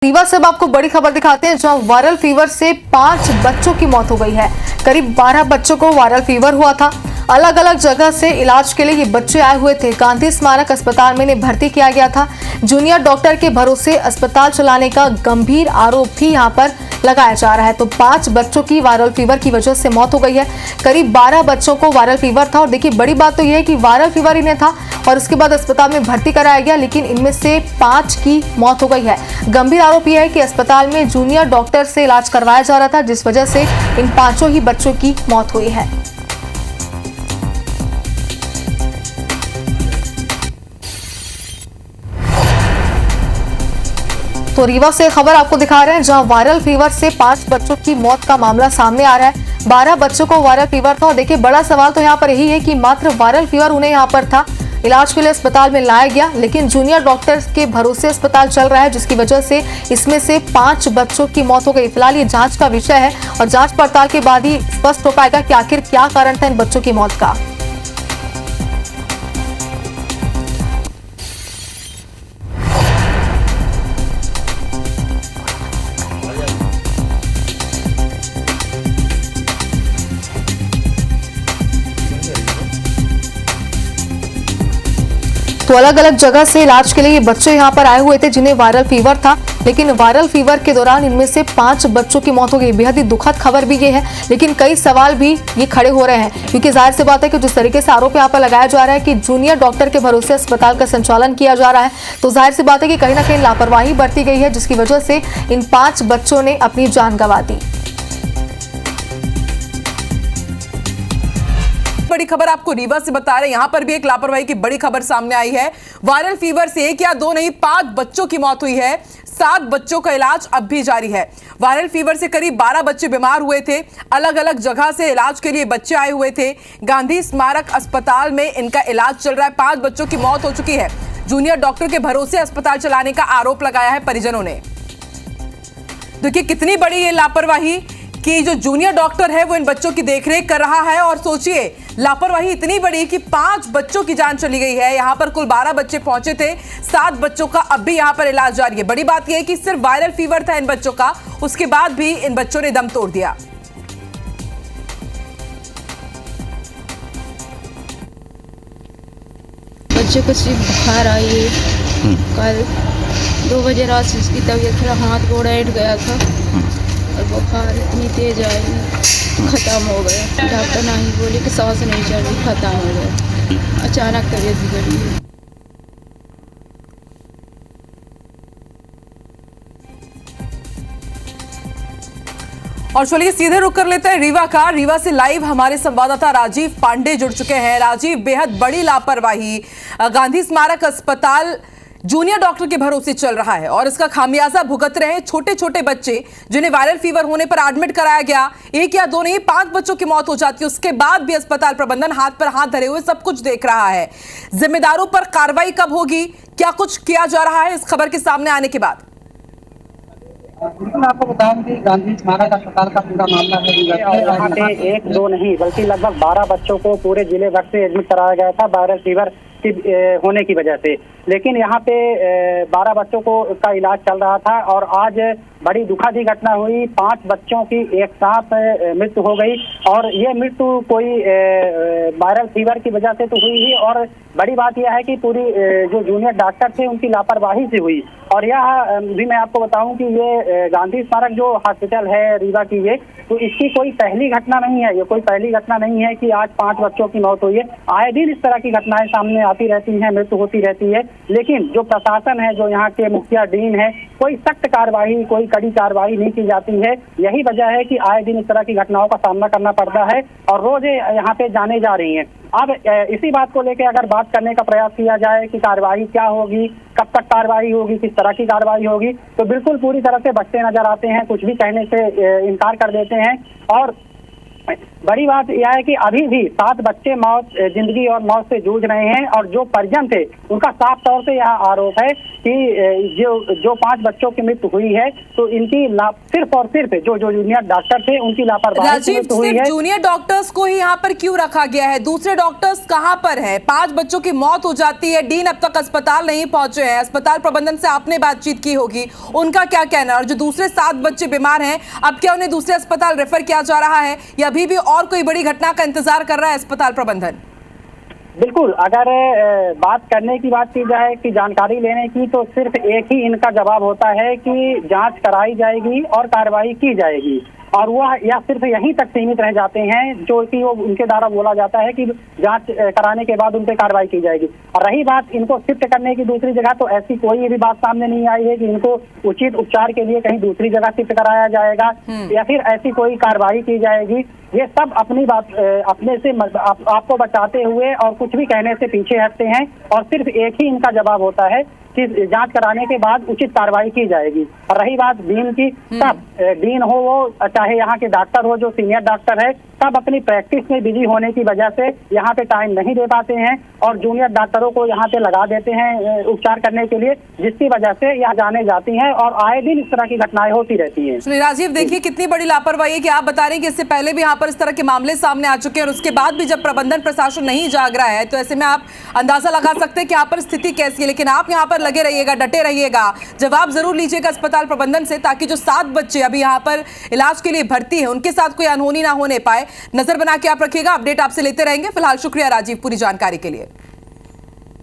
रीवा से अब आपको बड़ी खबर दिखाते हैं, जहां वायरल फीवर से 5 बच्चों की मौत हो गई है। करीब 12 बच्चों को वायरल फीवर हुआ था। अलग अलग जगह से इलाज के लिए ये बच्चे आए हुए थे। गांधी स्मारक अस्पताल में इन्हें भर्ती किया गया था। जूनियर डॉक्टर के भरोसे अस्पताल चलाने का गंभीर आरोप भी यहां पर लगाया जा रहा है। तो 5 बच्चों की वायरल फीवर की वजह से मौत हो गई है। करीब 12 बच्चों को वायरल फीवर था और देखिए बड़ी बात तो यह है कि वायरल फीवर इन्हें था और इसके बाद अस्पताल में भर्ती कराया गया, लेकिन इनमें से 5 की मौत हो गई है। गंभीर आरोप यह है कि अस्पताल में जूनियर डॉक्टर से इलाज करवाया जा रहा था, जिस वजह से इन 5 ही बच्चों की मौत हुई है। तो रीवा से खबर आपको दिखा रहे हैं, जहां वायरल फीवर से 5 बच्चों की मौत का मामला सामने आ रहा है। 12 बच्चों को वायरल फीवर था और देखिए बड़ा सवाल तो यहां पर यही है कि मात्र वायरल फीवर उन्हें यहां पर था, इलाज के लिए अस्पताल में लाया गया, लेकिन जूनियर डॉक्टर के भरोसे अस्पताल चल रहा है, जिसकी वजह से इसमें से 5 बच्चों की मौत हो गई। फिलहाल ये जांच का विषय है और जांच पड़ताल के बाद ही स्पष्ट हो पाएगा कि आखिर क्या कारण था इन बच्चों की मौत का। तो अलग अलग जगह से इलाज के लिए ये बच्चे यहाँ पर आए हुए थे, जिन्हें वायरल फीवर था, लेकिन वायरल फीवर के दौरान इनमें से 5 बच्चों की मौत हो गई। बेहद ही दुखद खबर भी ये है, लेकिन कई सवाल भी ये खड़े हो रहे हैं, क्योंकि जाहिर सी बात है कि जिस तरीके से आरोप यहाँ पर लगाया जा रहा है कि जूनियर डॉक्टर के भरोसे अस्पताल का संचालन किया जा रहा है, तो जाहिर सी बात है कि कहीं ना कहीं लापरवाही बरती गई है, जिसकी वजह से इन 5 बच्चों ने अपनी जान गंवा दी। बड़ी खबर आपको रीवा से बता रहे हैं, यहां पर भी एक लापरवाही की बड़ी खबर सामने आई है। वायरल फीवर से 1 या 2 नहीं 5 बच्चों की मौत हुई है। 7 बच्चों का इलाज अब भी जारी है। वायरल फीवर से करीब 12 बच्चे बीमार हुए थे। अलग अलग जगह से इलाज के लिए बच्चे आए हुए थे। गांधी स्मारक अस्पताल में इनका इलाज चल रहा है। 5 बच्चों की मौत हो चुकी है। जूनियर डॉक्टर के भरोसे अस्पताल चलाने का आरोप लगाया है परिजनों ने। देखिए कितनी बड़ी ये लापरवाही कि जो जूनियर डॉक्टर है वो इन बच्चों की देखरेख कर रहा है, और सोचिए लापरवाही इतनी बड़ी कि 5 बच्चों की जान चली गई है। यहां पर कुल 12 बच्चे पहुंचे थे, 7 बच्चों का अब भी यहां पर इलाज जारी है। बड़ी बात यह है कि सिर्फ वायरल फीवर था इन बच्चों का, उसके बाद भी इन बच्चों ने दम तोड़ दिया। बच्चे को सिर्फ बुखार आई है। कल 2 बजे रात से इसकी तबीयत थोड़ा हाथ गोड़ ऐठ गया था और बुखार इतनी तेज आई ख़त्म हो गया। डॉक्टर नहीं बोले कि सांस नहीं चल रही, ख़त्म हो गया। अचानक तबीयत बिगड़ी है। और चलिए सीधे रुक कर लेते हैं रीवा का। रीवा से लाइव हमारे संवाददाता राजीव पांडे जुड़ चुके हैं। राजीव, बेहद बड़ी लापरवाही, गांधी स्मारक अस्पताल जूनियर डॉक्टर के भरोसे चल रहा है और इसका खामियाजा भुगत रहे हैं छोटे छोटे बच्चे, जिन्हें वायरल फीवर होने पर एडमिट कराया गया। 1 या 2 नहीं 5 बच्चों की मौत हो जाती है। उसके बाद भी अस्पताल प्रबंधन हाथ पर हाथ धरे हुए सब कुछ देख रहा है। जिम्मेदारों पर कार्रवाई कब होगी, क्या कुछ किया जा रहा है इस खबर के सामने आने के बाद? बिल्कुल आपको बताऊं कि गांधी स्मारक अस्पताल का पूरा मामला है। यहाँ पे 1 2 नहीं बल्कि लगभग 12 बच्चों को पूरे जिले भर से एडमिट कराया गया था वायरल फीवर की होने की वजह से, लेकिन यहाँ पे 12 बच्चों को का इलाज चल रहा था और आज बड़ी दुखद ही घटना हुई। 5 बच्चों की एक साथ मृत्यु हो गई और ये मृत्यु कोई वायरल फीवर की वजह से तो हुई ही, और बड़ी बात यह है कि पूरी जो जूनियर डॉक्टर थे उनकी लापरवाही से हुई। और यह भी मैं आपको बताऊं कि ये गांधी स्मारक जो हॉस्पिटल है रीवा की, ये तो इसकी कोई पहली घटना नहीं है। ये कोई पहली घटना नहीं है कि आज 5 बच्चों की मौत हुई है। आए दिन इस तरह की घटनाएं सामने आती रहती हैं, मृत्यु होती रहती है, लेकिन जो प्रशासन है, जो यहाँ के मुखिया डीन है, कोई सख्त कार्रवाई, कोई कड़ी कार्रवाई नहीं की जाती है। यही वजह है कि आए दिन इस तरह की घटनाओं का सामना करना पड़ता है और रोज यहाँ पे जाने जा रही हैं। अब इसी बात को लेकर अगर बात करने का प्रयास किया जाए कि कार्रवाई क्या होगी, कब तक कार्रवाई होगी, किस तरह की कार्रवाई होगी, तो बिल्कुल पूरी तरह से बचते नजर आते हैं, कुछ भी कहने से इनकार कर देते हैं। और बड़ी बात यह है कि अभी भी 7 बच्चे जिंदगी और मौत से जूझ रहे हैं और जो परिजन थे उनका साफ तौर से यह आरोप है कि जो 5 बच्चों की मृत्यु हुई है तो इनकी सिर्फ और सिर्फ जो जूनियर डॉक्टर थे उनकी लापरवाही से मृत्यु हुई है। जूनियर डॉक्टर्स को ही यहाँ पर क्यों रखा गया है? दूसरे डॉक्टर्स कहाँ पर है? 5 बच्चों की मौत हो जाती है, डीन अब तक अस्पताल नहीं पहुंचे हैं, अस्पताल प्रबंधन से आपने बातचीत की होगी, उनका क्या कहना है? और जो दूसरे 7 बच्चे बीमार हैं, अब क्या उन्हें दूसरे अस्पताल रेफर किया जा रहा है या अभी भी और कोई बड़ी घटना का इंतजार कर रहा है अस्पताल प्रबंधन? बिल्कुल, अगर बात करने की बात की जाए कि जानकारी लेने की, तो सिर्फ एक ही इनका जवाब होता है कि जांच कराई जाएगी और कार्रवाई की जाएगी, और वह या सिर्फ यहीं तक सीमित रह जाते हैं जो कि वो उनके द्वारा बोला जाता है कि जांच कराने के बाद उन पर कार्रवाई की जाएगी। और रही बात इनको शिफ्ट करने की दूसरी जगह, तो ऐसी कोई भी बात सामने नहीं आई है कि इनको उचित उपचार के लिए कहीं दूसरी जगह शिफ्ट कराया जाएगा या फिर ऐसी कोई कार्रवाई की जाएगी। ये सब अपनी बात अपने से आपको बचाते हुए और कुछ भी कहने से पीछे हटते हैं, और सिर्फ एक ही इनका जवाब होता है कि जांच कराने के बाद उचित कार्रवाई की जाएगी। और रही बात डीन की, सब डीन हो वो चाहे यहाँ के डॉक्टर हो जो सीनियर डॉक्टर है, सब अपनी प्रैक्टिस में बिजी होने की वजह से यहाँ पे टाइम नहीं दे पाते हैं और जूनियर डॉक्टरों को यहाँ पे लगा देते हैं उपचार करने के लिए, जिसकी वजह से यहाँ जाने जाती हैं और आए दिन इस तरह की घटनाएं होती रहती हैं। सुनिए राजीव, देखिए कितनी बड़ी लापरवाही है कि आप बता रहे हैं कि इससे पहले भी यहाँ पर इस तरह के मामले सामने आ चुके हैं और उसके बाद भी जब प्रबंधन प्रशासन नहीं जाग रहा है, तो ऐसे में आप अंदाजा लगा सकते हैं कि यहाँ पर स्थिति कैसी है। लेकिन आप यहाँ पर लगे रहिएगा, डटे रहिएगा, जवाब जरूर लीजिएगा अस्पताल प्रबंधन से, ताकि जो 7 बच्चे अभी यहाँ पर इलाज के लिए भर्ती है उनके साथ कोई अनहोनी ना होने पाए। नजर बना के आप रखिएगा, अपडेट आपसे लेते रहेंगे। फिलहाल शुक्रिया राजीव पूरी जानकारी के लिए।